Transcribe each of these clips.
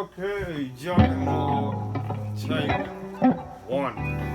Okay, Juggernaut, take one.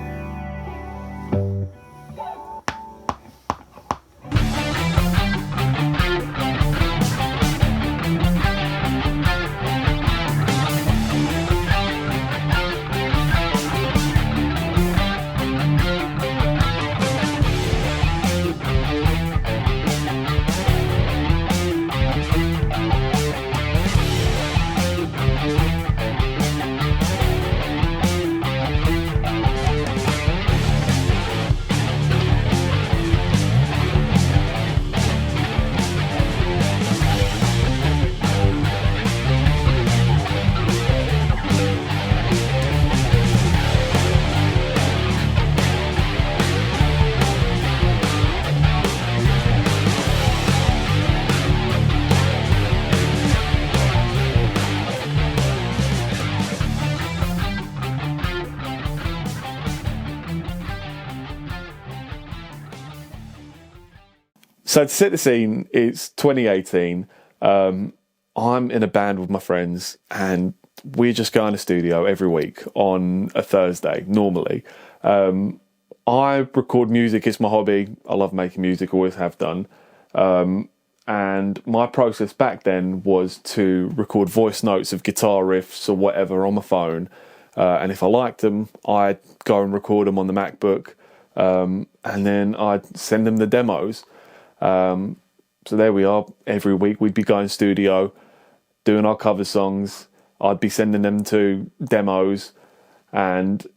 So to set the scene, it's 2018. I'm in a band with my friends and we're just going to studio every week on a Thursday, normally. I record music, it's my hobby. I love making music, always have done. And my process back then was to record voice notes of guitar riffs or whatever on my phone. And if I liked them, I'd go and record them on the MacBook. And then I'd send them the demos. So there we are. Every week we'd be going studio, doing our cover songs. I'd be sending them to demos, and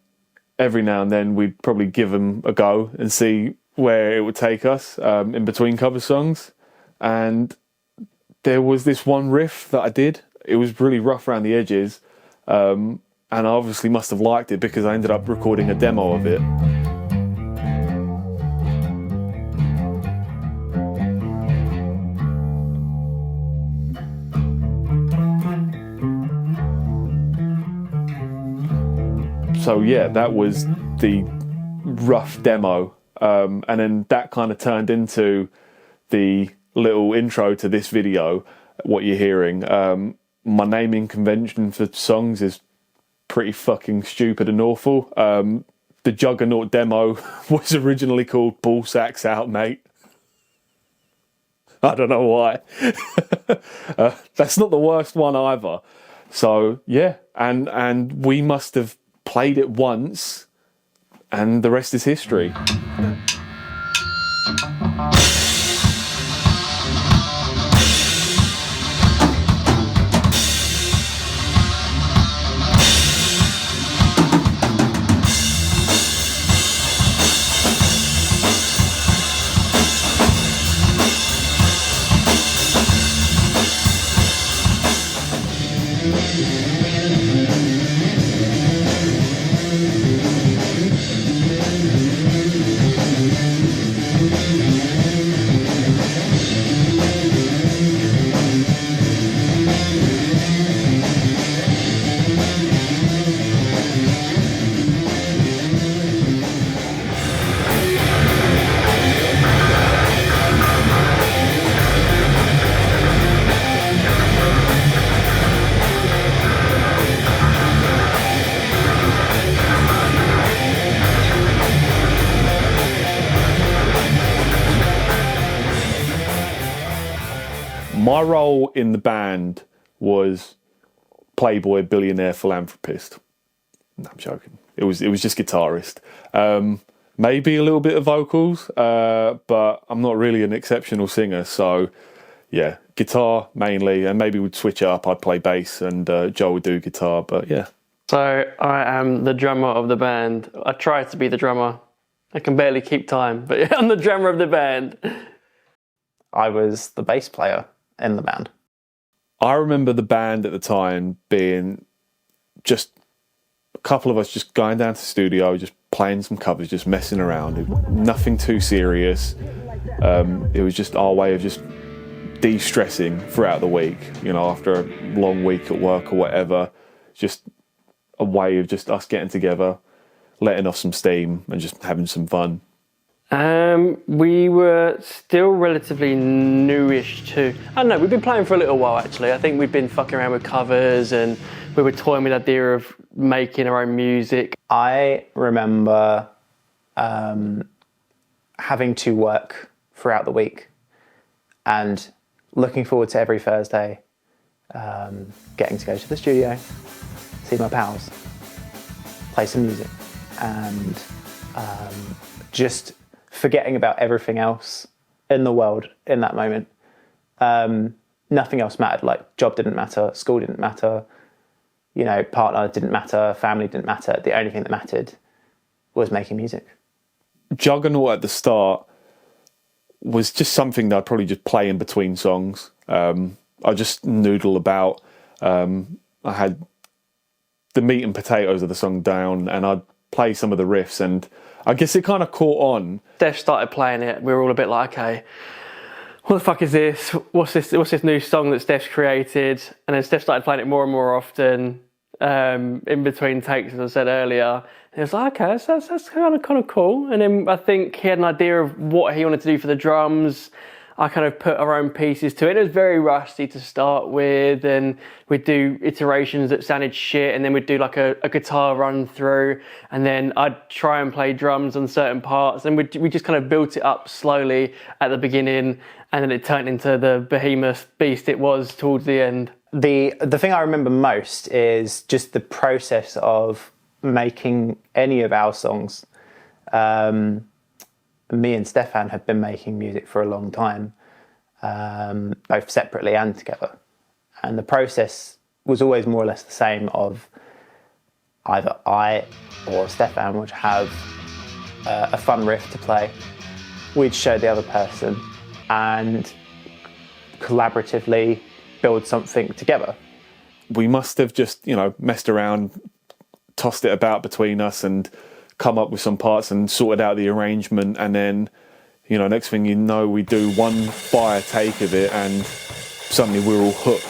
every now and then we'd probably give them a go and see where it would take us in between cover songs. And there was this one riff that I did. It was really rough around the edges, and I obviously must have liked it because I ended up recording a demo of it. So yeah, that was the rough demo, and then that kind of turned into the little intro to this video, what you're hearing. My naming convention for songs is pretty fucking stupid and awful. The Juggernaut demo was originally called Ball Sacks Out, Mate. I don't know why. That's not the worst one either. So yeah, and we must have played it once, and the rest is history. My role in the band was playboy, billionaire, philanthropist. No, I'm joking. It was just guitarist. Maybe a little bit of vocals, but I'm not really an exceptional singer. So yeah, guitar mainly, and maybe we'd switch it up. I'd play bass and Joe would do guitar, but yeah. So I am the drummer of the band. I try to be the drummer. I can barely keep time, but I'm the drummer of the band. I was the bass player in the band. I remember the band at the time being just a couple of us just going down to the studio, just playing some covers, just messing around. Nothing too serious. It was just our way of just de-stressing throughout the week, you know, after a long week at work or whatever. Just a way of just us getting together, letting off some steam and just having some fun. We were still relatively newish to... I don't know, we've been playing for a little while actually. I think we've been fucking around with covers and we were toying with the idea of making our own music. I remember having to work throughout the week and looking forward to every Thursday, getting to go to the studio, see my pals, play some music, and just forgetting about everything else in the world in that moment. Nothing else mattered. Like, job didn't matter, school didn't matter, you know, partner didn't matter, family didn't matter. The only thing that mattered was making music. Juggernaut at the start was just something that I'd probably just play in between songs. I just noodle about. I had the meat and potatoes of the song down, and I'd play some of the riffs, and I guess it kind of caught on. Steph started playing it. We were all a bit like, okay, what the fuck is this? What's this new song that Steph's created? And then Steph started playing it more and more often, in between takes, as I said earlier. And it was like, okay, that's kind of cool. And then I think he had an idea of what he wanted to do for the drums. I kind of put our own pieces to it. It was very rusty to start with, and we'd do iterations that sounded shit, and then we'd do like a guitar run through, and then I'd try and play drums on certain parts, and we just kind of built it up slowly at the beginning, and then it turned into the behemoth beast it was towards the end. The thing I remember most is just the process of making any of our songs. Me and Stefan have been making music for a long time, both separately and together. And the process was always more or less the same of either I or Stefan would have a fun riff to play. We'd show the other person and collaboratively build something together. We must have just, messed around, tossed it about between us and come up with some parts and sorted out the arrangement, and then, next thing you know, we do one fire take of it and suddenly we're all hooked.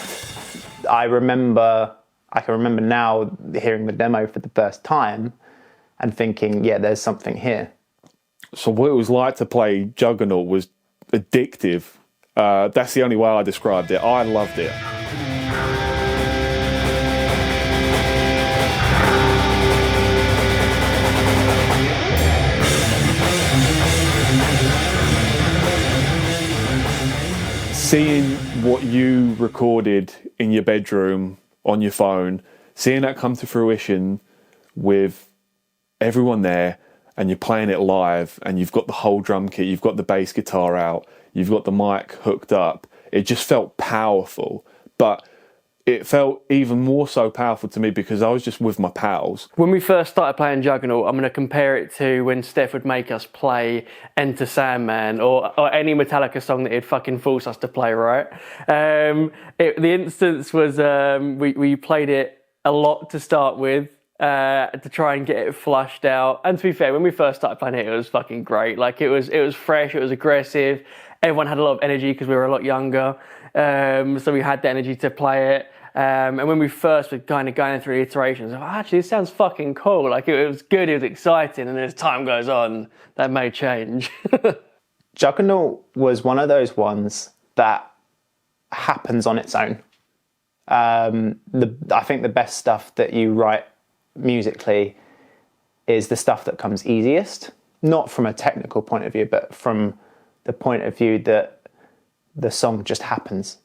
I can remember now hearing the demo for the first time and thinking, yeah, there's something here. So what it was like to play Juggernaut was addictive. That's the only way I described it. I loved it. Seeing what you recorded in your bedroom on your phone, seeing that come to fruition with everyone there, and you're playing it live, and you've got the whole drum kit, you've got the bass guitar out, you've got the mic hooked up, it just felt powerful. But it felt even more so powerful to me because I was just with my pals. When we first started playing Juggernaut, I'm going to compare it to when Steph would make us play Enter Sandman or any Metallica song that he'd fucking force us to play, right? The instance was we played it a lot to start with, to try and get it flushed out. And to be fair, when we first started playing it, it was fucking great. Like, it was fresh, it was aggressive. Everyone had a lot of energy because we were a lot younger. So we had the energy to play it. And when we first were kind of going through the iterations, actually, this sounds fucking cool. Like, it was good, it was exciting, and as time goes on, that may change. Juggernaut was one of those ones that happens on its own. I think the best stuff that you write musically is the stuff that comes easiest, not from a technical point of view, but from the point of view that the song just happens.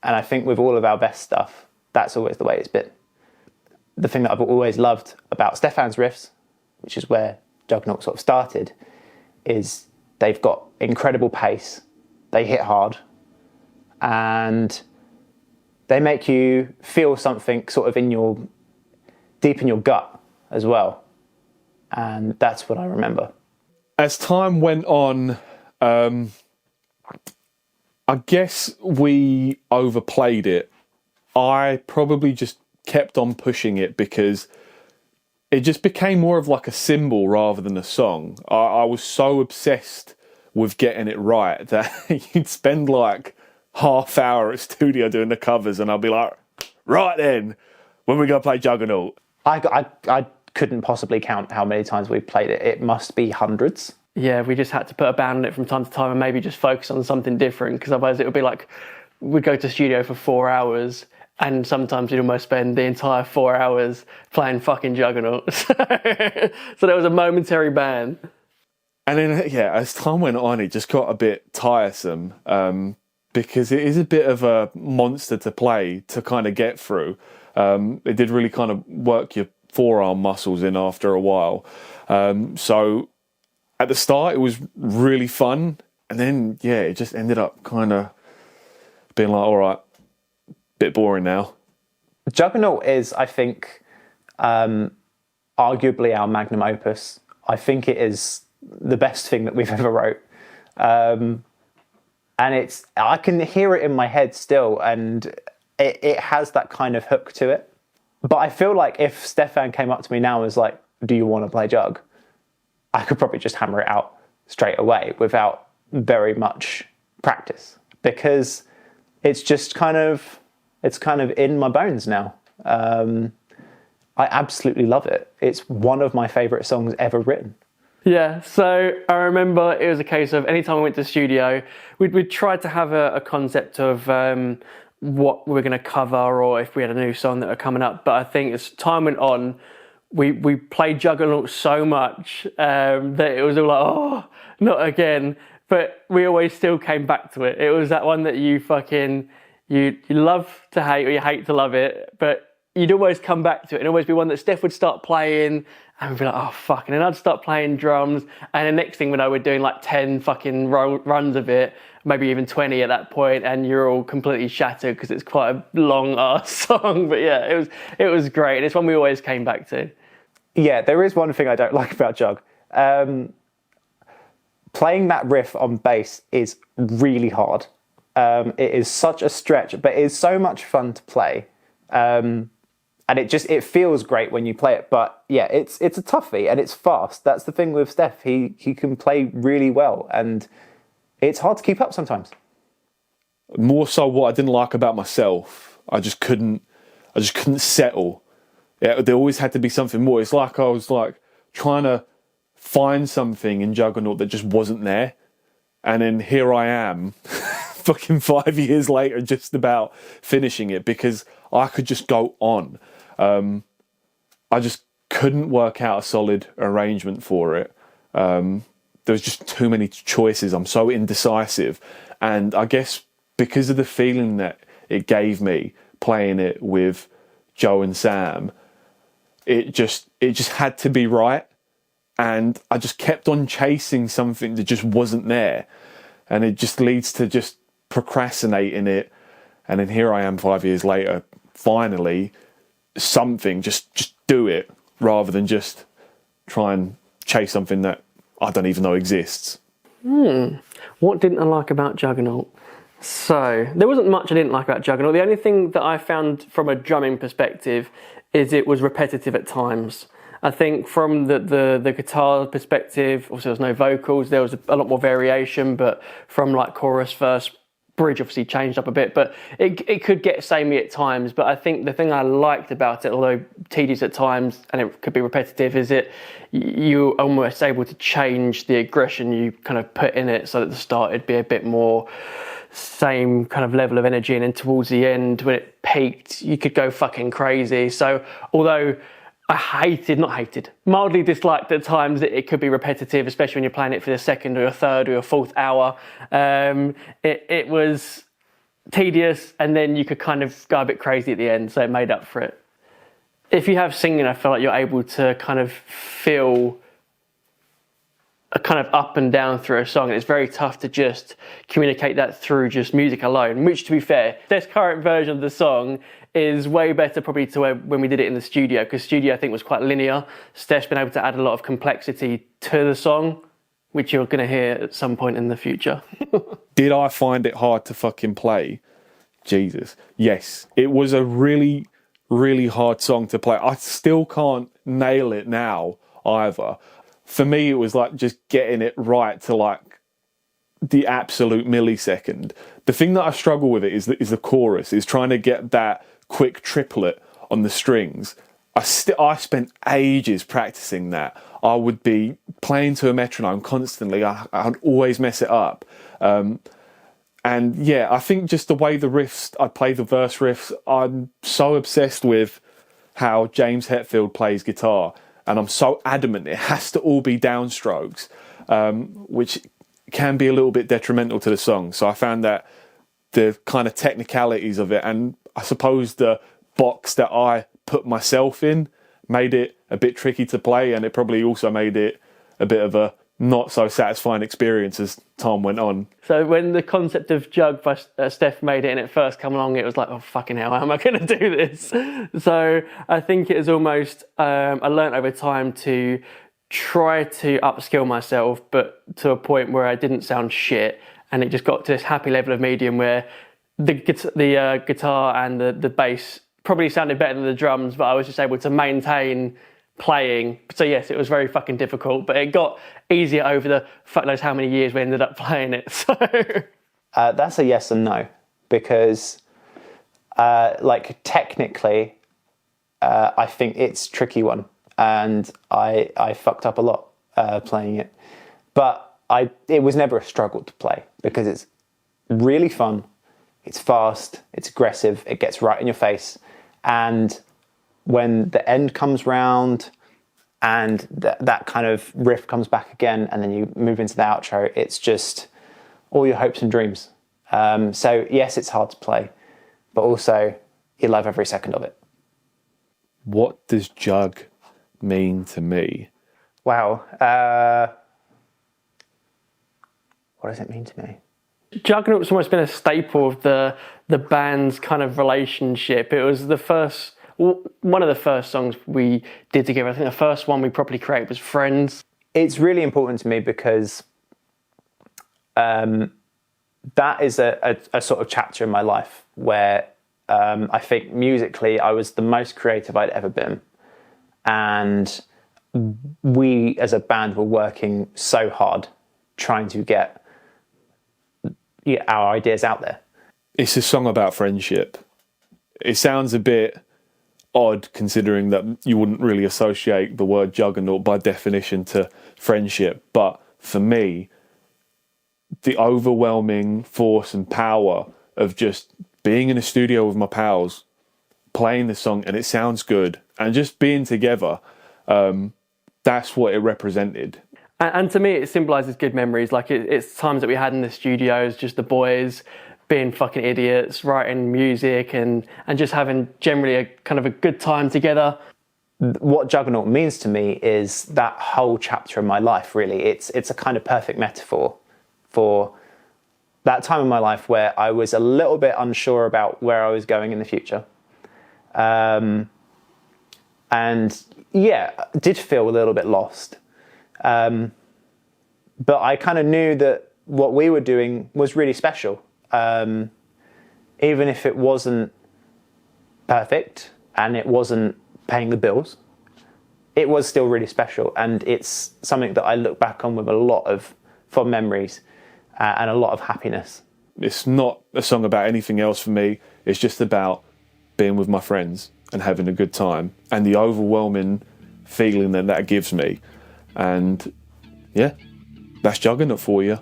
And I think with all of our best stuff, that's always the way it's been. The thing that I've always loved about Stefan's riffs, which is where Juggernaut sort of started, is they've got incredible pace, they hit hard, and they make you feel something sort of deep in your gut as well. And that's what I remember. As time went on, I guess we overplayed it. I probably just kept on pushing it because it just became more of like a symbol rather than a song. I was so obsessed with getting it right that you'd spend like half hour at studio doing the covers and I'll be like, right then, when we go play Juggernaut. I couldn't possibly count how many times we've played it. It must be hundreds. Yeah, we just had to put a band on it from time to time and maybe just focus on something different, because otherwise it would be like we'd go to studio for 4 hours And sometimes you'd almost spend the entire 4 hours playing fucking Juggernaut. So there was a momentary ban. And then, yeah, as time went on, it just got a bit tiresome because it is a bit of a monster to play to kind of get through. It did really kind of work your forearm muscles in after a while. So at the start, it was really fun. And then, yeah, it just ended up kind of being like, all right, bit boring now. Juggernaut is, I think, arguably our magnum opus. I think it is the best thing that we've ever wrote. And I can hear it in my head still, and it has that kind of hook to it. But I feel like if Stefan came up to me now and was like, do you want to play Jug? I could probably just hammer it out straight away without very much practice, because it's just kind of in my bones now. I absolutely love it. It's one of my favourite songs ever written. Yeah, so I remember it was a case of anytime we went to the studio, we'd try to have a concept of what we were going to cover, or if we had a new song that were coming up. But I think as time went on, we played Juggernaut so much that it was all like, oh, not again. But we always still came back to it. It was that one that you love to hate or you hate to love it, but you'd always come back to it and always be one that Steph would start playing and we'd be like, oh fuck, and then I'd start playing drums, and the next thing we know, we're doing like 10 fucking runs of it, maybe even 20 at that point, and you're all completely shattered because it's quite a long ass song. But yeah, it was great, and it's one we always came back to. Yeah, there is one thing I don't like about Jug. Playing that riff on bass is really hard. It is such a stretch, but it is so much fun to play. And it feels great when you play it. But yeah, it's a toughie and it's fast. That's the thing with Steph. He can play really well, and it's hard to keep up sometimes. More so what I didn't like about myself, I just couldn't settle. Yeah, there always had to be something more. It's like I was like trying to find something in Juggernaut that just wasn't there. And then here I am, fucking 5 years later, just about finishing it because I could just go on. I just couldn't work out a solid arrangement for it. There was just too many choices. I'm so indecisive. And I guess because of the feeling that it gave me playing it with Joe and Sam, it just had to be right. And I just kept on chasing something that just wasn't there. And it just leads to just procrastinating it. And then here I am 5 years later, finally, something, just do it, rather than just try and chase something that I don't even know exists. What didn't I like about Juggernaut? So, there wasn't much I didn't like about Juggernaut. The only thing that I found from a drumming perspective is it was repetitive at times. I think from the guitar perspective, obviously there was no vocals, there was a lot more variation, but from like chorus, verse, bridge obviously changed up a bit, but it could get samey at times. But I think the thing I liked about it, although tedious at times and it could be repetitive, is you're almost able to change the aggression you kind of put in it, so at the start it'd be a bit more same kind of level of energy, and then towards the end when it peaked you could go fucking crazy. So although I mildly disliked at times that it could be repetitive, especially when you're playing it for the second or your third or your fourth hour. It was tedious, and then you could kind of go a bit crazy at the end, so it made up for it. If you have singing, I feel like you're able to kind of feel a kind of up and down through a song, and it's very tough to just communicate that through just music alone, which, to be fair, this current version of the song is way better probably to when we did it in the studio, because studio I think was quite linear. Steph's been able to add a lot of complexity to the song, which you're going to hear at some point in the future. Did I find it hard to fucking play? Jesus. Yes. It was a really, really hard song to play. I still can't nail it now either. For me, it was like just getting it right to like the absolute millisecond. The thing that I struggle with it is the chorus, is trying to get that quick triplet on the strings. I spent ages practicing that. I would be playing to a metronome constantly. I'd always mess it up. And And yeah, I think just the way the riffs, I play the verse riffs, I'm so obsessed with how James Hetfield plays guitar. And I'm so adamant it has to all be downstrokes, which can be a little bit detrimental to the song. So I found that the kind of technicalities of it, and I suppose the box that I put myself in, made it a bit tricky to play, and it probably also made it a bit of a not so satisfying experience as time went on. So when the concept of Jug by Steph made it and it first come along, it was like, oh fucking hell, how am I going to do this? So I think it is almost, I learned over time to try to upskill myself, but to a point where I didn't sound shit, and it just got to this happy level of medium where the guitar and the bass probably sounded better than the drums, but I was just able to maintain playing. So yes, it was very fucking difficult, but it got easier over the fuck knows how many years we ended up playing it. So that's a yes and no, because like technically I think it's a tricky one, and I fucked up a lot playing it, but it was never a struggle to play because it's really fun, it's fast, it's aggressive, it gets right in your face, and when the end comes round and that kind of riff comes back again and then you move into the outro, it's just all your hopes and dreams. So yes, it's hard to play, but also you love every second of it. What does Jug mean to me? Wow. What does it mean to me? Juggernaut's almost been a staple of the band's kind of relationship. It was one of the first songs we did together. I think the first one we properly created was Friends. It's really important to me because that is a sort of chapter in my life where I think musically I was the most creative I'd ever been. And we as a band were working so hard trying to get our ideas out there. It's a song about friendship. It sounds a bit odd considering that you wouldn't really associate the word Juggernaut by definition to friendship, but for me, the overwhelming force and power of just being in a studio with my pals, playing the song and it sounds good, and just being together, that's what it represented. And to me, it symbolises good memories. Like it's times that we had in the studios, just the boys being fucking idiots, writing music and just having generally a kind of a good time together. What Juggernaut means to me is that whole chapter in my life, really. It's a kind of perfect metaphor for that time in my life where I was a little bit unsure about where I was going in the future. And yeah, did feel a little bit lost. But I kind of knew that what we were doing was really special. Even if it wasn't perfect and it wasn't paying the bills, it was still really special. And it's something that I look back on with a lot of fond memories and a lot of happiness. It's not a song about anything else for me. It's just about being with my friends and having a good time and the overwhelming feeling that gives me. And yeah, that's Juggernaut for you.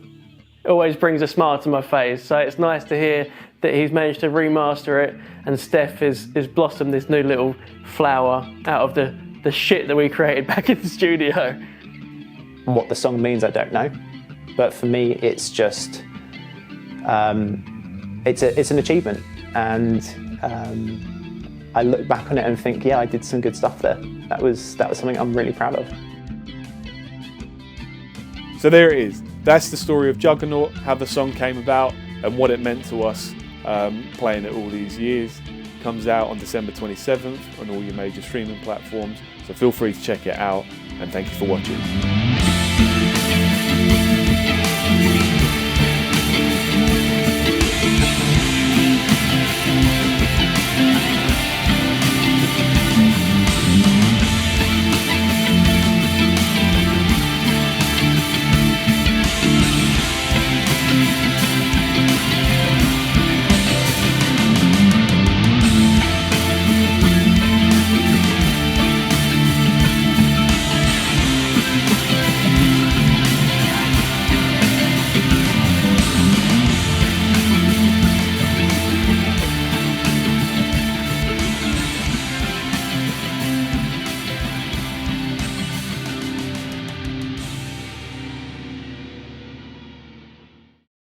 It always brings a smile to my face. So it's nice to hear that he's managed to remaster it and Steph has blossomed this new little flower out of the shit that we created back in the studio. What the song means, I don't know. But for me, it's just, it's an achievement. And I look back on it and think, yeah, I did some good stuff there. That was something I'm really proud of. So there it is. That's the story of Juggernaut, how the song came about and what it meant to us playing it all these years. Comes out on December 27th on all your major streaming platforms. So feel free to check it out, and thank you for watching.